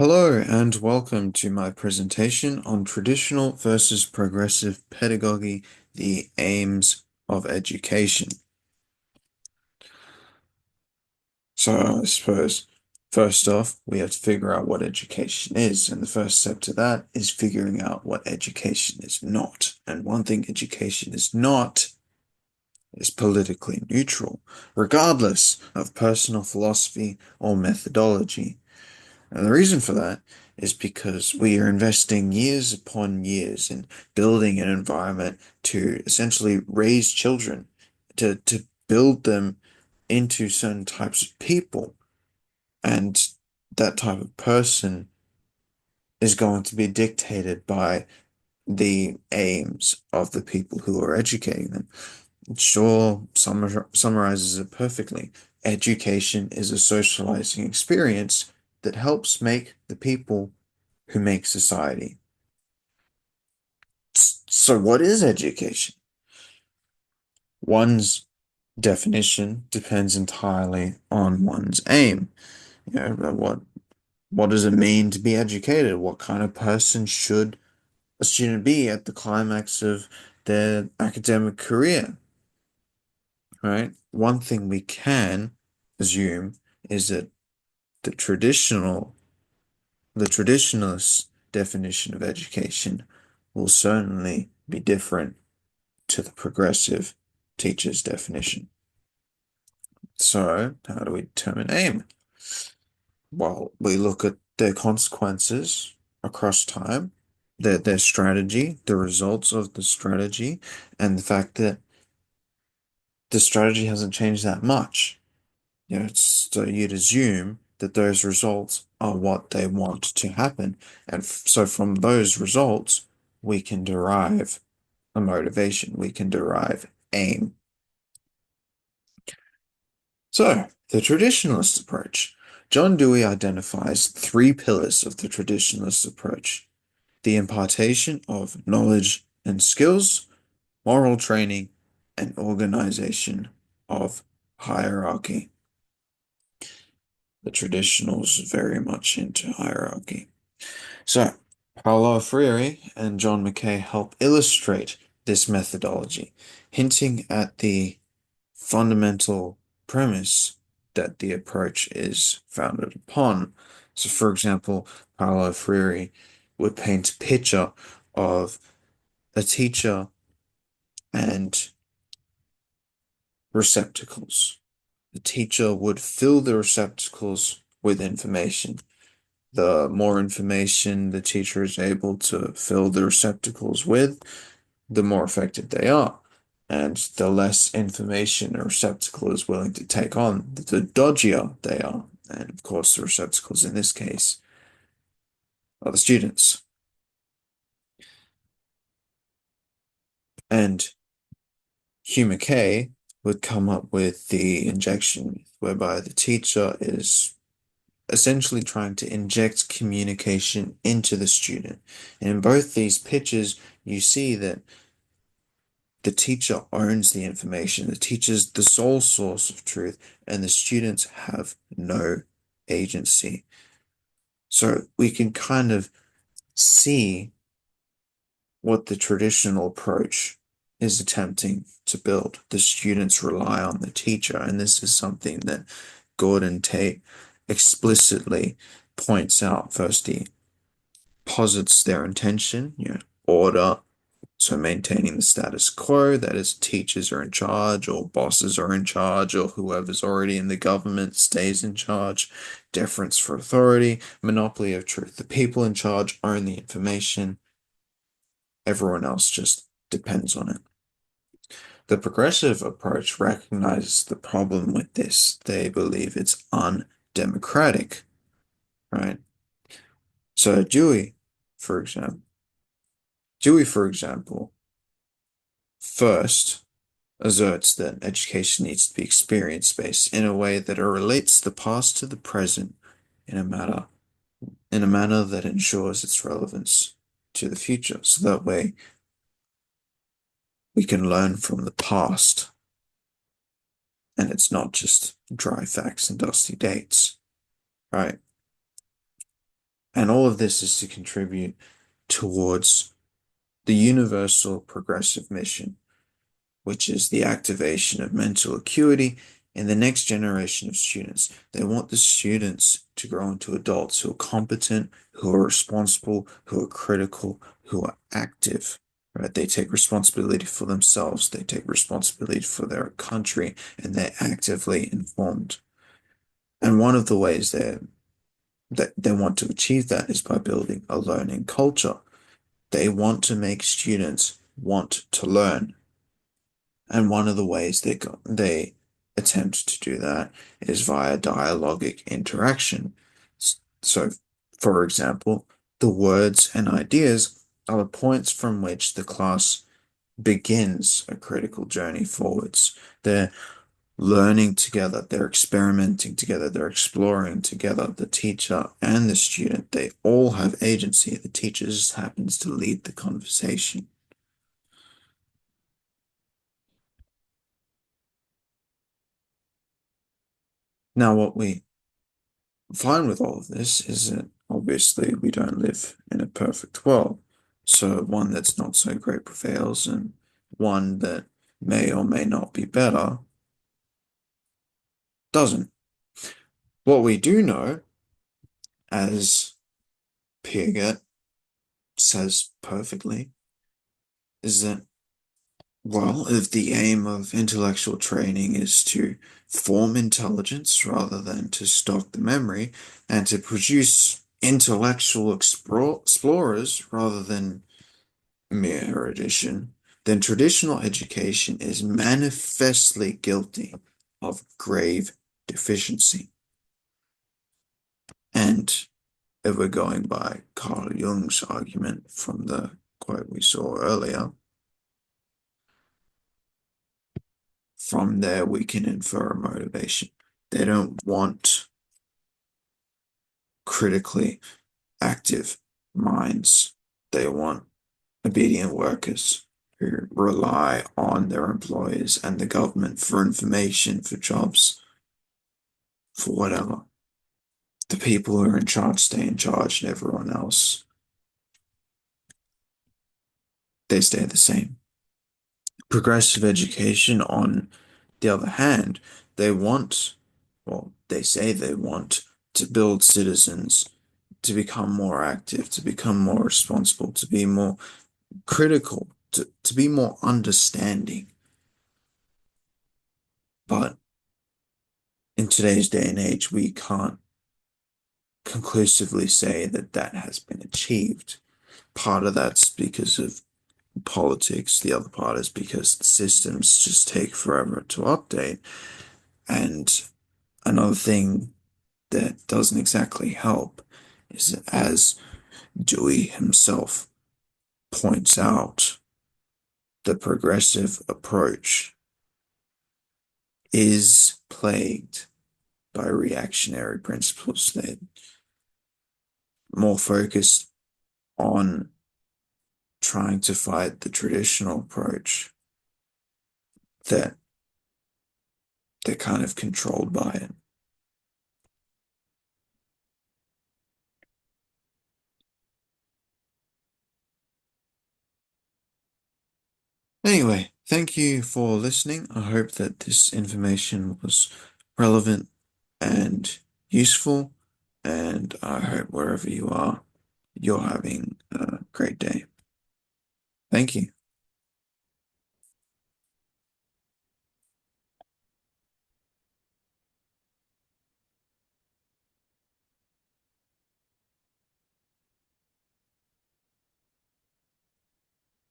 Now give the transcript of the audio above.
Hello and welcome to my presentation on traditional versus progressive pedagogy, the aims of education. So I suppose first off, we have to figure out what education is, and the first step to that is figuring out what education is not. And one thing education is not is politically neutral, regardless of personal philosophy or methodology. And the reason for that is because we are investing years upon years in building an environment to essentially raise children, to build them into certain types of people. And that type of person is going to be dictated by the aims of the people who are educating them. Shaw summarizes it perfectly. Education is a socializing experience that helps make the people who make society. So, what is education? One's definition depends entirely on one's aim. What does it mean to be educated? What kind of person should a student be at the climax of their academic career? Right? One thing we can assume is that the traditional, the traditionalist definition of education will certainly be different to the progressive teacher's definition. So, how do we determine aim? Well, we look at their consequences across time, their strategy, the results of the strategy, and the fact that the strategy hasn't changed that much. So you'd assume that those results are what they want to happen. And so from those results, we can derive a motivation, we can derive aim. So, the traditionalist approach. John Dewey identifies three pillars of the traditionalist approach: the impartation of knowledge and skills, moral training, and organization of hierarchy. The traditionals very much into hierarchy. So, Paulo Freire and John Mackay help illustrate this methodology, hinting at the fundamental premise that the approach is founded upon. So, for example, Paulo Freire would paint a picture of a teacher and receptacles. The teacher would fill the receptacles with information. The more information the teacher is able to fill the receptacles with, the more effective they are. And the less information a receptacle is willing to take on, the dodgier they are. And of course, the receptacles in this case are the students. And Hugh Mackay would come up with the injection, whereby the teacher is essentially trying to inject communication into the student. And in both these pictures, you see that the teacher owns the information. The teacher's the sole source of truth, and the students have no agency. So we can kind of see what the traditional approach is attempting to build. The students rely on the teacher, and this is something that Gordon Tate explicitly points out. First, he posits their intention, order, so maintaining the status quo, that is, teachers are in charge, or bosses are in charge, or whoever's already in the government stays in charge. Deference for authority, monopoly of truth. The people in charge own the information. Everyone else just depends on it. The progressive approach recognizes the problem with this. They believe it's undemocratic, right? So for example, Dewey, for example, first asserts that education needs to be experience-based in a way that it relates the past to the present in a manner that ensures its relevance to the future. So that way we can learn from the past and it's not just dry facts and dusty dates, right? And all of this is to contribute towards the universal progressive mission, which is the activation of mental acuity in the next generation of students. They want the students to grow into adults who are competent, who are responsible, who are critical, who are active. Right? They take responsibility for themselves, they take responsibility for their country, and they're actively informed. And one of the ways that they want to achieve that is by building a learning culture. They want to make students want to learn. And one of the ways they attempt to do that is via dialogic interaction. So, for example, the words and ideas are the points from which the class begins a critical journey forwards. They're learning together, they're experimenting together, they're exploring together. The teacher and the student, they all have agency. The teacher just happens to lead the conversation. Now, what we find with all of this is that obviously we don't live in a perfect world. So one that's not so great prevails, and one that may or may not be better doesn't. What we do know, as Piaget says perfectly, is that, well, if the aim of intellectual training is to form intelligence rather than to stock the memory, and to produce intellectual explorers rather than mere erudition, then traditional education is manifestly guilty of grave deficiency. And if we're going by Carl Jung's argument from the quote we saw earlier, from there we can infer a motivation. They don't want critically active minds. They want obedient workers who rely on their employers and the government for information, for jobs, for whatever. The people who are in charge stay in charge, and everyone else, they stay the same. Progressive education, on the other hand, they want, well, they say they want to build citizens to become more active, to become more responsible, to be more critical, to be more understanding. But in today's day and age, we can't conclusively say that that has been achieved. Part of that's because of politics. The other part is because the systems just take forever to update. And another thing that doesn't exactly help is that, as Dewey himself points out, the progressive approach is plagued by reactionary principles that more focused on trying to fight the traditional approach, that they're kind of controlled by it. Anyway, thank you for listening. I hope that this information was relevant and useful, and I hope wherever you are, you're having a great day. Thank you.